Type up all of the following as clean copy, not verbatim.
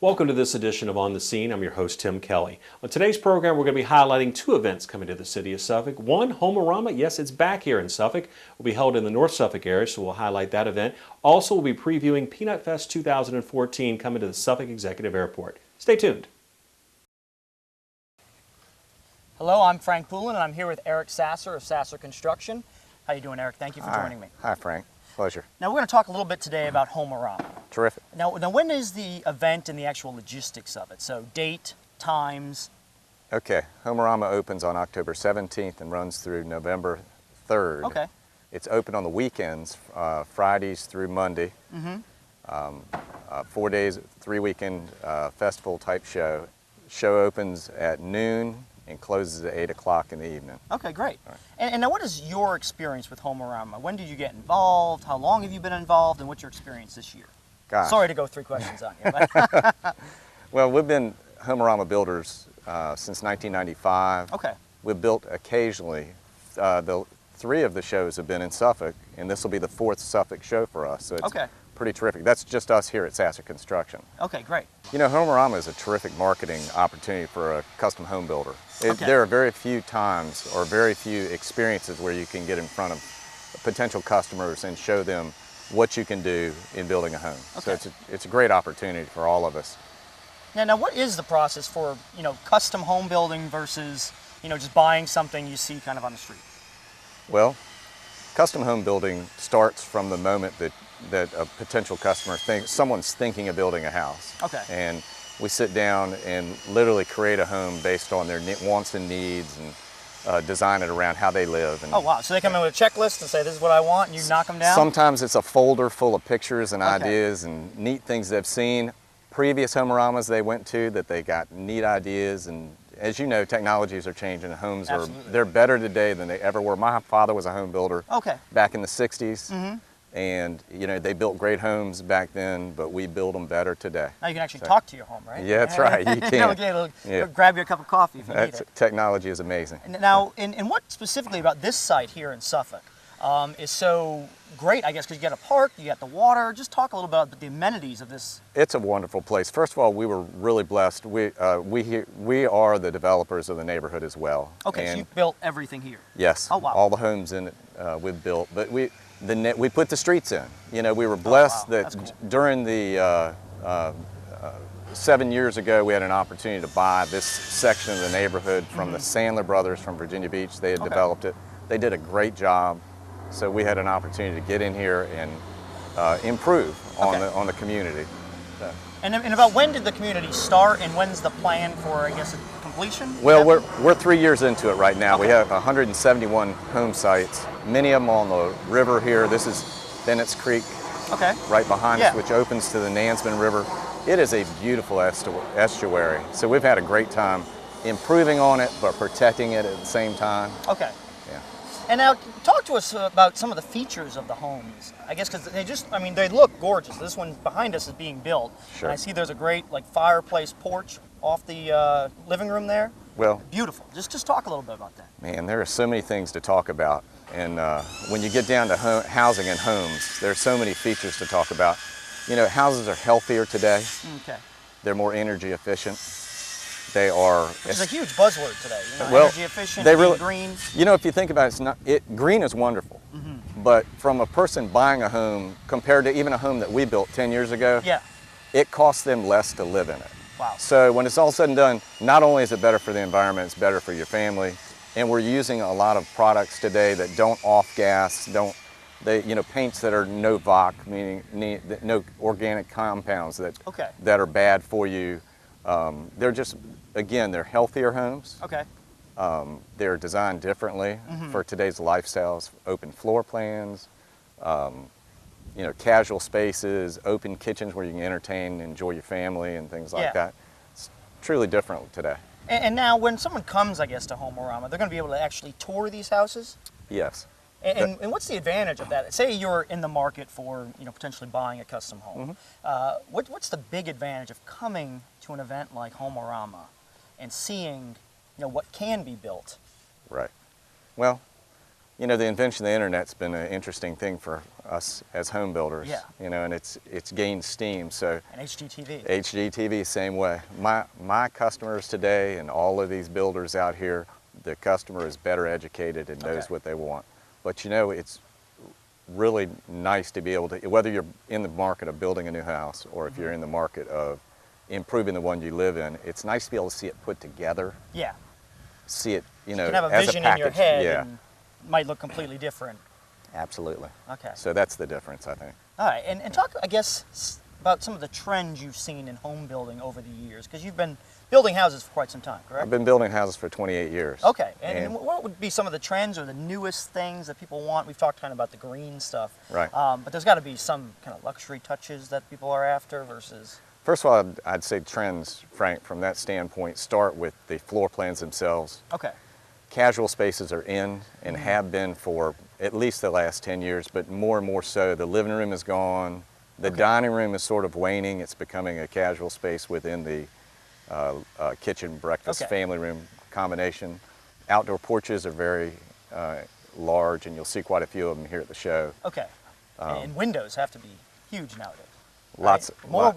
Welcome to this edition of On the Scene. I'm your host, Tim Kelly. On today's program, we're going to be highlighting two events coming to the city of Suffolk. One, Homearama. Yes, it's back here in Suffolk. Will be held in the North Suffolk area, so we'll highlight that event. Also, we'll be previewing Peanut Fest 2014 coming to the Suffolk Executive Airport. Stay tuned. Hello, I'm Frank Poulin, and I'm here with Eric Sasser of Sasser Construction. How you doing, Eric? Thank you for joining me. Hi, Frank. Pleasure. Now, we're going to talk a little bit today about Homearama. Terrific. Now, when is the event and the actual logistics of it? So, date, times? Okay. Homearama opens on October 17th and runs through November 3rd. Okay. It's open on the weekends, Fridays through Monday. 4 days, 3-weekend festival type show. Show opens at noon and closes at 8 o'clock in the evening. Okay, great. Right. And now, what is your experience with Homearama? When did you get involved? How long have you been involved? And what's your experience this year? Gosh. Sorry to go 3 questions on you. But Well, we've been Homearama builders since 1995. Okay. We've built occasionally. The 3 of the shows have been in Suffolk, and this will be the 4th Suffolk show for us. So it's Okay. pretty terrific. That's just us here at Sasser Construction. Okay, great. You know, Homearama is a terrific marketing opportunity for a custom home builder. Okay. There are very few times or very few experiences where you can get in front of potential customers and show them what you can do in building a home. Okay. So it's a great opportunity for all of us. Now, what is the process for, custom home building versus, just buying something you see kind of on the street? Well, custom home building starts from the moment that a potential customer someone's thinking of building a house. Okay. And we sit down and literally create a home based on their wants and needs and design it around how they live. And Oh, wow. So they come in with a checklist and say, this is what I want, and you knock them down? sometimes it's a folder full of pictures and Okay. ideas and neat things they've seen. Previous Homearamas they went to that they got neat ideas, and as you know, technologies are changing. Homes Absolutely. they're better today than they ever were. My father was a home builder Okay. back in the 60s. Mm-hmm. And they built great homes back then, but we build them better today. Now you can actually talk to your home, right? Yeah, that's right. You can. Okay, Yeah. grab you a cup of coffee if you need it. Technology is amazing. And now, and what specifically about this site here in Suffolk is so great, I guess, because you got a park, you got the water. Just talk a little bit about the amenities of this. It's a wonderful place. First of all, we were really blessed. We are the developers of the neighborhood as well. Okay, so And you built everything here. yes, Oh, wow. all the homes in it we've built, but we put the streets in. We were blessed wow. that That's cool. during the 7 years ago, we had an opportunity to buy this section of the neighborhood from the Sandler brothers from Virginia Beach. They had Okay. developed it. They did a great job. So we had an opportunity to get in here and improve Okay. on the community. So, And about when did the community start, and when's the plan for, I guess, completion? well, we're 3 years into it right now. We have 171 home sites, many of them on the river here. This is Bennett's Creek Okay. right behind Yeah. us, which opens to the Nansemond River. It is a beautiful estuary. So we've had a great time improving on it, but protecting it at the same time. Okay. Yeah. And now, talk to us about some of the features of the homes. I guess because they look gorgeous. This one behind us is being built. Sure. And I see there's a great fireplace porch off the living room there. Well, Beautiful. Just talk a little bit about that. man, there are so many things to talk about. And when you get down to housing and homes, there are so many features to talk about. Houses are healthier today. Okay. They're more energy efficient. They are. Which is a huge buzzword today. Well, Energy efficient, they being really- green. If you think about it, green is wonderful. But from a person buying a home, compared to even a home that we built 10 years ago, Yeah. it costs them less to live in it. Wow. So when it's all said and done, not only is it better for the environment, it's better for your family. And we're using a lot of products today that don't off-gas, paints that are no VOC, meaning no organic compounds Okay. that are bad for you. They're just, again, they're healthier homes. Okay. They're designed differently for today's lifestyles, open floor plans, casual spaces, open kitchens where you can entertain, enjoy your family and things like Yeah. that. It's truly different today. And now, when someone comes, I guess, to Homearama, they're going to be able to actually tour these houses. Yes. And what's the advantage of that? Say you're in the market for potentially buying a custom home. What's the big advantage of coming to an event like Homearama and seeing what can be built? Right. Well, the invention of the internet's been an interesting thing for us as home builders. Yeah. You know, and it's gained steam. So And HGTV. HGTV, same way. My customers today and all of these builders out here, the customer is better educated and knows what they want. But you know, it's really nice to be able to, whether you're in the market of building a new house or if you're in the market of improving the one you live in, it's nice to be able to see it put together. Yeah. See it, you know, You can have a as vision a in your package. head Yeah, and it might look completely different. absolutely. Okay. So that's the difference, I think. All right, and talk, I guess, about some of the trends you've seen in home building over the years, because you've been building houses for quite some time, correct? I've been building houses for 28 years. Okay, and what would be some of the trends or the newest things that people want? We've talked kind of about the green stuff. Right. But there's got to be some kind of luxury touches that people are after versus... First of all, I'd say trends, Frank, from that standpoint, start with the floor plans themselves. Okay. Casual spaces are in and have been for at least the last 10 years, but more and more so. The living room is gone. The dining room is sort of waning. It's becoming a casual space within the kitchen, breakfast, family room combination. Outdoor porches are very large, and you'll see quite a few of them here at the show. Okay. And windows have to be huge nowadays. Lots.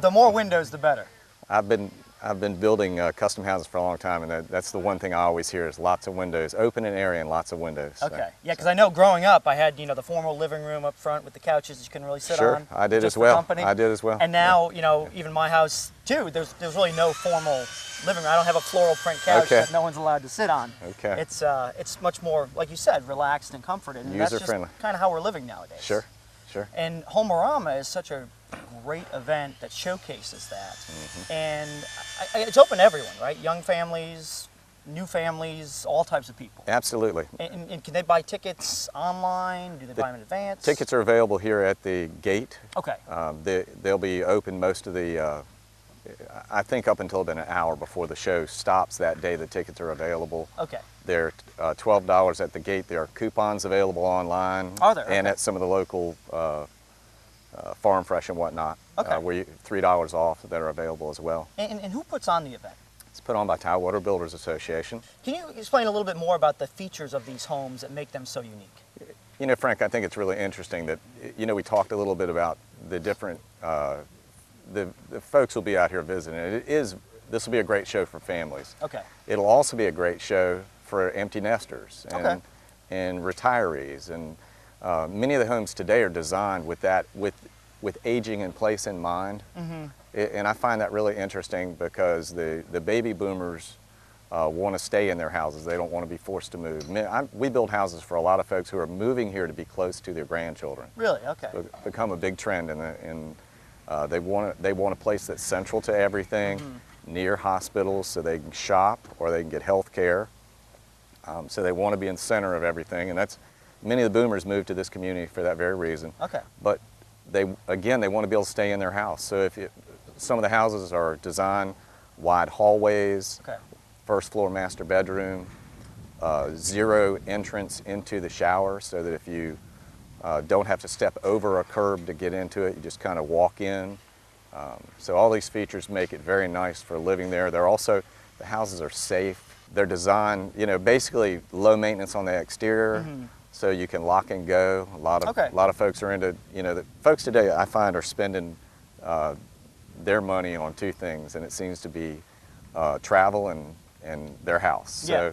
The more windows, the better. I've been building custom houses for a long time, and that's the one thing I always hear is lots of windows, open and airy, and lots of windows. Okay. Yeah, because I know growing up, I had the formal living room up front with the couches that you couldn't really sit Sure, on. I did just as for well. company. I did as well. And now, even my house too. There's really no formal living room. I don't have a floral print couch that no one's allowed to sit on. Okay. It's much more, like you said, relaxed and comforted. And that's just User-friendly. kind of how we're living nowadays. Sure, sure. And Homearama is such a great event that showcases that. And it's open to everyone, right? Young families, new families, all types of people. Absolutely. And can they buy tickets online? Do they buy them in advance? Tickets are available here at the gate. Okay. They'll be open most of the, I think up until about an hour before the show stops that day, the tickets are available. Okay. They're $12 at the gate. There are coupons available online. Are there? And Okay. at some of the local Farm Fresh and whatnot, Okay. where $3 off that are available as well. And who puts on the event? It's put on by Tidewater Builders Association. Can you explain a little bit more about the features of these homes that make them so unique? You know, Frank, I think it's really interesting that, we talked a little bit about the different, the folks will be out here visiting. This will be a great show for families. Okay. It'll also be a great show for empty nesters Okay. and retirees. And many of the homes today are designed with that, with aging in place in mind. And I find that really interesting because the baby boomers want to stay in their houses. They don't want to be forced to move. We build houses for a lot of folks who are moving here to be close to their grandchildren. Really? Okay. It's become a big trend, they want a place that's central to everything, near hospitals, so they can shop or they can get health care. So they want to be in the center of everything, and many of the boomers moved to this community for that very reason. Okay. But they want to be able to stay in their house. So some of the houses are designed wide hallways, Okay. first floor master bedroom, zero entrance into the shower, so that if you don't have to step over a curb to get into it, you just kind of walk in. So all these features make it very nice for living there. The houses are safe. They're designed, basically low maintenance on the exterior, so you can lock and go. A lot of folks are into, the folks today I find are spending their money on two things, and it seems to be travel and their house. Yeah.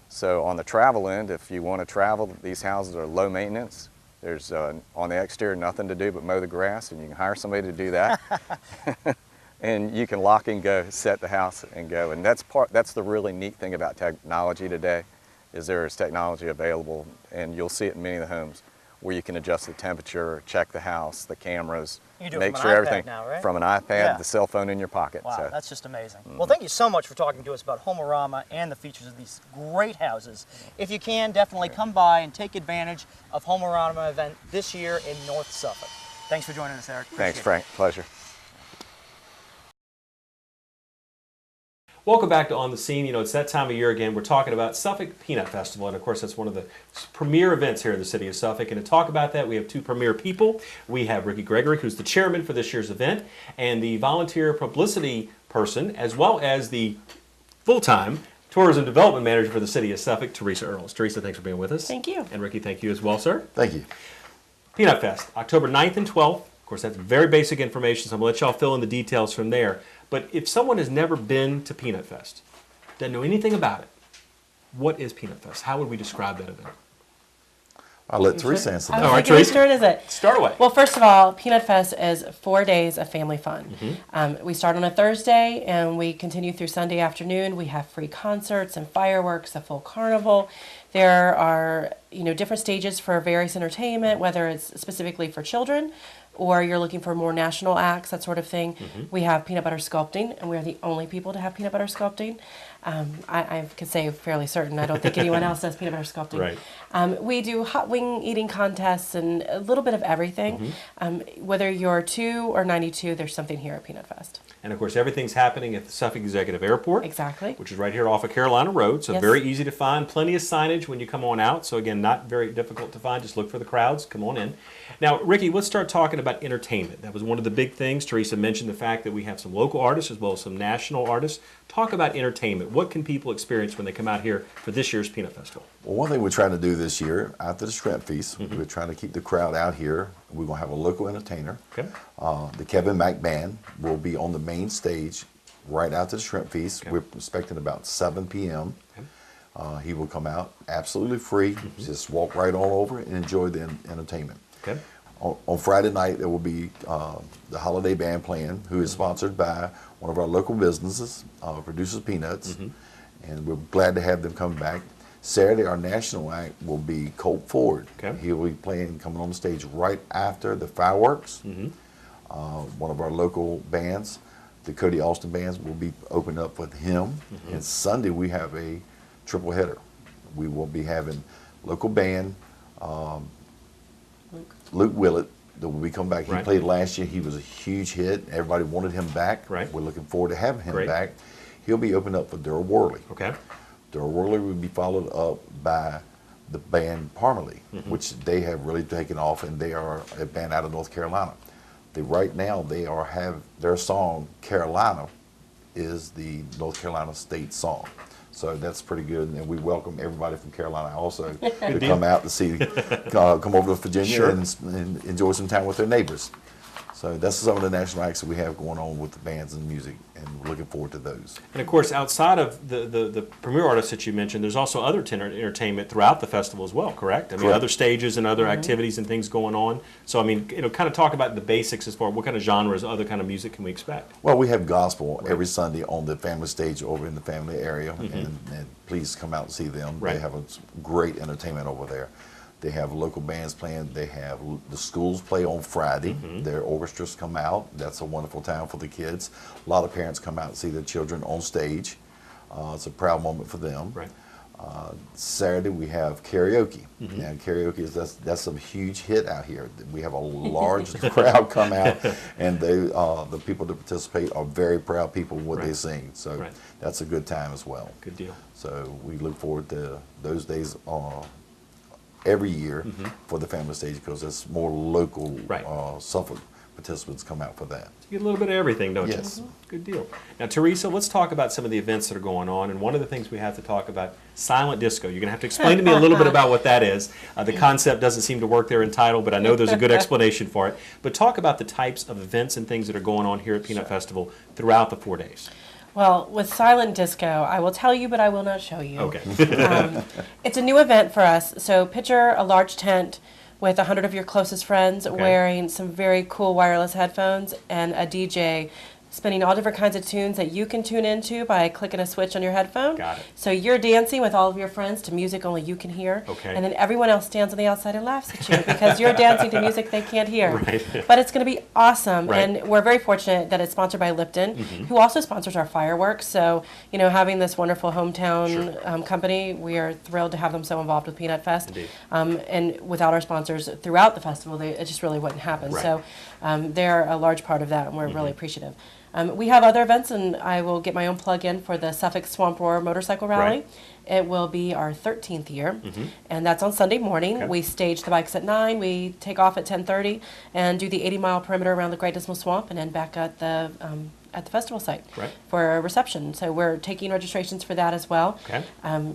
So on the travel end, if you want to travel, these houses are low maintenance. There's on the exterior nothing to do but mow the grass, and you can hire somebody to do that. And you can lock and go, set the house and go. And that's the really neat thing about technology today, is there is technology available, and you'll see it in many of the homes, where you can adjust the temperature, check the house, the cameras, You do it make from sure an iPad everything now, right? from an iPad, Yeah. the cell phone in your pocket. Wow, So, that's just amazing. Well, thank you so much for talking to us about Homearama and the features of these great houses. If you can, definitely come by and take advantage of Homearama event this year in North Suffolk. Thanks for joining us, Eric. thanks, Appreciate it. Frank. Pleasure. Welcome back to On the Scene. It's that time of year again. We're talking about Suffolk Peanut Festival, and of course that's one of the premier events here in the city of Suffolk. And to talk about that, we have two premier people. We have Ricky Gregory, who's the chairman for this year's event, and the volunteer publicity person, as well as the full-time tourism development manager for the city of Suffolk, Teresa Earls. Teresa, thanks for being with us. Thank you. And Ricky, thank you as well, sir. Thank you. Peanut Fest, October 9th and 12th. Of course, that's very basic information, so I'm going to let y'all fill in the details from there. But if someone has never been to Peanut Fest, doesn't know anything about it, what is Peanut Fest? How would we describe that event? I'll let Teresa answer that. All right, Which Teresa. turn is it? Start away. Well, first of all, Peanut Fest is 4 days of family fun. We start on a Thursday and we continue through Sunday afternoon. We have free concerts and fireworks, a full carnival. There are, different stages for various entertainment, whether it's specifically for children or you're looking for more national acts, that sort of thing. We have peanut butter sculpting, and we are the only people to have peanut butter sculpting. I can say fairly certain. I don't think anyone else does peanut butter sculpting. Right. We do hot wing eating contests and a little bit of everything. Whether you're 2 or 92, there's something here at Peanut Fest. And of course, everything's happening at the Suffolk Executive Airport. Exactly. Which is right here off of Carolina Road, so Yes. very easy to find. Plenty of signage when you come on out, so again, not very difficult to find. Just look for the crowds. Come on in. Now, Ricky, let's start talking about entertainment. That was one of the big things. Teresa mentioned the fact that we have some local artists as well as some national artists. Talk about entertainment. What can people experience when they come out here for this year's Peanut Festival? Well, one thing we're trying to do this year, after the Shrimp Feast, we're trying to keep the crowd out here. We're going to have a local entertainer. Okay. The Kevin Mack Band will be on the main stage right after the Shrimp Feast. Okay. We're expecting about 7 p.m. Okay. He will come out absolutely free. Just walk right on over and enjoy the entertainment. Okay. On Friday night, there will be the Holiday Band playing, who is sponsored by one of our local businesses, Producers Peanuts, and we're glad to have them come back. Saturday, our national act will be Colt Ford. Okay. He will be coming on the stage right after the fireworks. One of our local bands, the Cody Austin bands, will be opened up with him. And Sunday, we have a triple header. We will be having local band, Luke Willett, that will be coming back. He Right. played last year. He was a huge hit. Everybody wanted him back. Right. We're looking forward to having him Great. back. He'll be opened up for Daryl Worley. Okay. Daryl Worley will be followed up by the band Parmalee, which they have really taken off, and they are a band out of North Carolina. Right now, they have their song Carolina is the North Carolina state song. So that's pretty good, and we welcome everybody from Carolina also to come out to see, come over to Virginia Sure. and enjoy some time with their neighbors. So that's some of the national acts that we have going on with the bands and music, and we're looking forward to those. And of course, outside of the premier artists that you mentioned, there's also other entertainment throughout the festival as well, correct? I mean, Correct. other stages and other activities and things going on. So, I mean, kind of talk about the basics as far as what kind of genres, other kind of music can we expect? Well, we have gospel every Sunday on the family stage over in the family area, and please come out and see them. Right. They have a great entertainment over there. They have local bands playing. They have the schools play on Friday. Their orchestras come out. That's a wonderful time for the kids. A lot of parents come out and see their children on stage. It's a proud moment for them. Right. Saturday we have karaoke. Now karaoke that's a huge hit out here. We have a large crowd come out, and the people that participate are very proud people of what they Right. sing. So Right. that's a good time as well. Good deal. So we look forward to those days every year for the family stage, because it's more local. Right. Suffolk participants come out for that. You get a little bit of everything, don't Yes. you? Good deal. Now, Teresa, let's talk about some of the events that are going on. And one of the things we have to talk about, silent disco. You're going to have to explain to me a little bit about what that is. The concept doesn't seem to work there in title, but I know there's a good explanation for it. But talk about the types of events and things that are going on here at Peanut Festival throughout the 4 days. Well, with silent disco, I will tell you, but I will not show you. Okay. It's a new event for us. So picture a large tent with 100 of your closest friends wearing some very cool wireless headphones and a DJ spinning all different kinds of tunes that you can tune into by clicking a switch on your headphone. Got it. So you're dancing with all of your friends to music only you can hear. Okay. And then everyone else stands on the outside and laughs at you because you're dancing to music they can't hear. Right. But it's going to be awesome. Right. And we're very fortunate that it's sponsored by Lipton, who also sponsors our fireworks. So, having this wonderful hometown company, we are thrilled to have them so involved with Peanut Fest. Indeed. And without our sponsors throughout the festival, it just really wouldn't happen. Right. So they're a large part of that, and we're really appreciative. We have other events, and I will get my own plug in for the Suffolk Swamp Roar Motorcycle Rally. Right. It will be our 13th year, and that's on Sunday morning. Okay. We stage the bikes at 9, we take off at 10:30, and do the 80-mile perimeter around the Great Dismal Swamp, and end back at the at the festival site Right. for a reception. So we're taking registrations for that as well. Okay.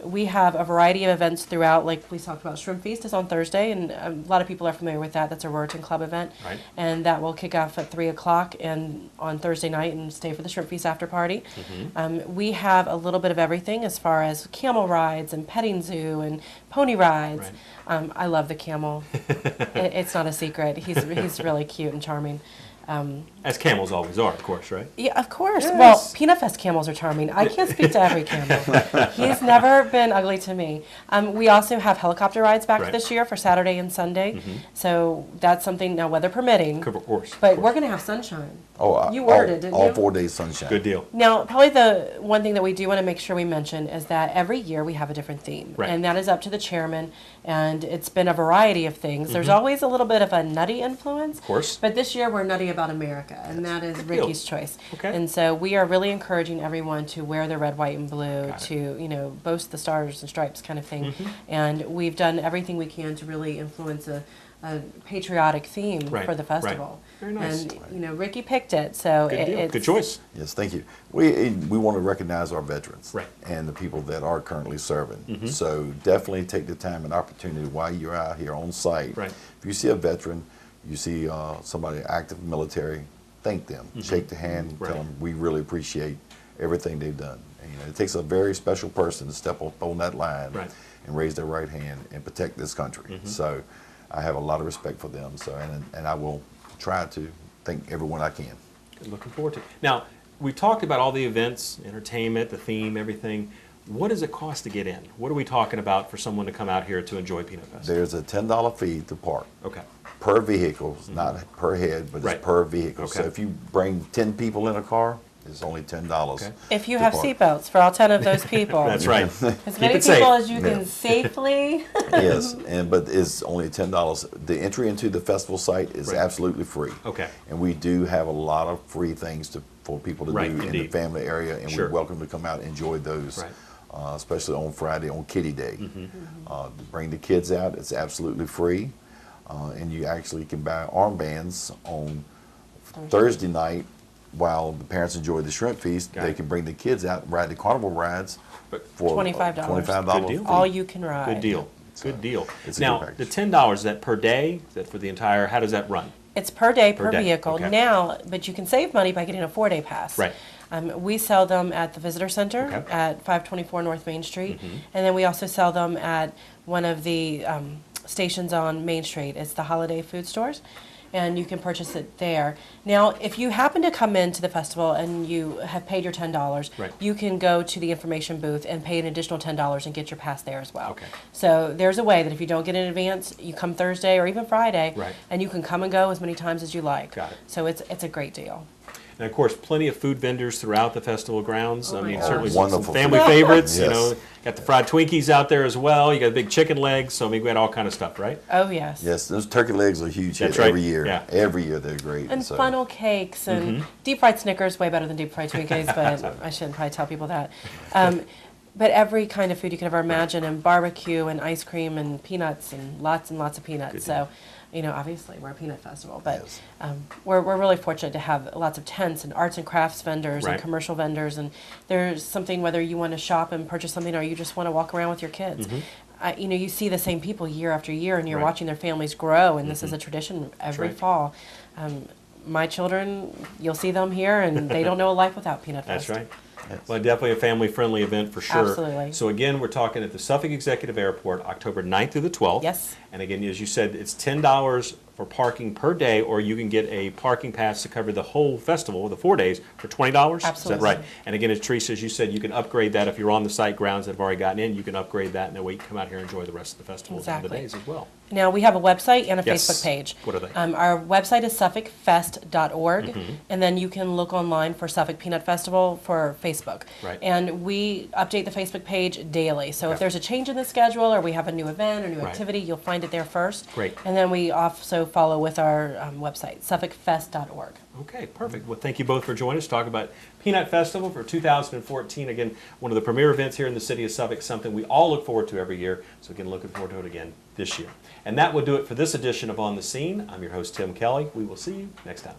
We have a variety of events throughout, like we talked about. Shrimp Feast is on Thursday, and a lot of people are familiar with that. That's a Ruritan Club event. Right. And that will kick off at 3 o'clock and on Thursday night and stay for the Shrimp Feast after party. We have a little bit of everything as far as camel rides and petting zoo and pony rides. Right. I love the camel. It's not a secret. He's really cute and charming. As camels always are, of course, right? Yeah, of course. Yes. Well, Peanut Fest camels are charming. I can't speak to every camel. He's never been ugly to me. We also have helicopter rides back Right. this year for Saturday and Sunday. So that's something, now weather permitting. Of course. But of we're course. going to have sunshine. Oh, You all, ordered it, didn't all you? 4 days sunshine. Good deal. Now, probably the one thing that we do want to make sure we mention is that every year we have a different theme. Right. And that is up to the chairman, and it's been a variety of things. There's always a little bit of a nutty influence. Of course. But this year we're nutty about America, and that is Good deal. Ricky's choice. Okay. And so we are really encouraging everyone to wear the red, white, and blue, Got it. to, boast the stars and stripes kind of thing. And we've done everything we can to really influence a patriotic theme Right, for the right. festival. Very nice. And, Ricky picked it, so Good deal. it's Good choice. Yes, thank you. We want to recognize our veterans Right. and the people that are currently serving. So definitely take the time and opportunity while you're out here on site. Right. If you see a veteran, you see somebody active military, thank them, shake the hand, Right. tell them we really appreciate everything they've done. And, it takes a very special person to step up on that line Right. and raise their right hand and protect this country. So I have a lot of respect for them. So and I will try to thank everyone I can. Good. Looking forward to it. Now, we've talked about all the events, entertainment, the theme, everything. What does it cost to get in? What are we talking about for someone to come out here to enjoy Peanut Fest? There's a $10 fee to park Okay. per vehicle. It's not per head, but Right. it's per vehicle. So Okay. if you bring 10 people in a car, it's only $10. Okay. if you to have park. seatbelts for all 10 of those people. That's right. As Keep many it people safe. as you Yeah. can safely. Yes, but it's only $10. The entry into the festival site is Right. absolutely free. Okay. And we do have a lot of free things for people to Right, do in the indeed. family area, and Sure. we're welcome to come out and enjoy those. Right. Especially on Friday on Kitty Day. Bring the kids out, it's absolutely free. And you actually can buy armbands on Thursday night while the parents enjoy the shrimp feast. Got They it. can bring the kids out and ride the carnival rides But- for $25. $25 Good deal. fee. All you can ride. Good deal. So, Good deal. it's a Now, good the package. $10, is that per day? Is that for the entire, how does that run? It's per day, Per per day, vehicle. okay. Now, but you can save money by getting a 4-day pass. Right. We sell them at the Visitor Center Okay. at 524 North Main Street. And then we also sell them at one of the stations on Main Street. It's the Holiday Food Stores. And you can purchase it there. Now, if you happen to come into the festival and you have paid your $10, Right. you can go to the information booth and pay an additional $10 and get your pass there as well. Okay. So there's a way that if you don't get in advance, you come Thursday or even Friday, Right. and you can come and go as many times as you like. Got it. So it's a great deal. And of course, plenty of food vendors throughout the festival grounds. I mean, my certainly gosh. some Wonderful family food. favorites. You Yes. know, got the fried Twinkies out there as well. You got big chicken legs. So I mean, we got all kind of stuff, right? Oh, yes. Yes, those turkey legs are a huge That's hit right. every year. Yeah. Every year they're great. And so- funnel cakes and Mm-hmm. deep fried Snickers, way better than deep fried Twinkies, but I shouldn't probably tell people that. But every kind of food you could ever imagine, and barbecue and ice cream and peanuts and lots of peanuts. Good So, obviously we're a peanut festival, but Yes. we're really fortunate to have lots of tents and arts and crafts vendors Right. and commercial vendors. And there's something, whether you want to shop and purchase something or you just want to walk around with your kids. You see the same people year after year, and you're Right. watching their families grow, and this is a tradition every right. fall. My children, you'll see them here, and they don't know a life without Peanut Fest. That's right. Well, definitely a family-friendly event for sure. Absolutely. So again, we're talking at the Suffolk Executive Airport, October 9th through the 12th. Yes. And again, as you said, it's $10 for parking per day, or you can get a parking pass to cover the whole festival, the 4 days, for $20. Absolutely. Is that right? And again, as Teresa, as you said, you can upgrade that if you're on the site grounds that have already gotten in. You can upgrade that, and that way you can come out here and enjoy the rest of the festival and the Exactly. days as well. Now, we have a website and a Yes. Facebook page. What are they? Our website is suffolkfest.org, and then you can look online for Suffolk Peanut Festival for Facebook. Right. And we update the Facebook page daily. So Okay. if there's a change in the schedule or we have a new event or new Right. activity, you'll find it there first. Great. And then we also follow with our website, suffolkfest.org. Okay, perfect. Well, thank you both for joining us. Talk about Peanut Festival for 2014. Again, one of the premier events here in the city of Suffolk, something we all look forward to every year. So again, looking forward to it again this year. And that will do it for this edition of On the Scene. I'm your host, Tim Kelly. We will see you next time.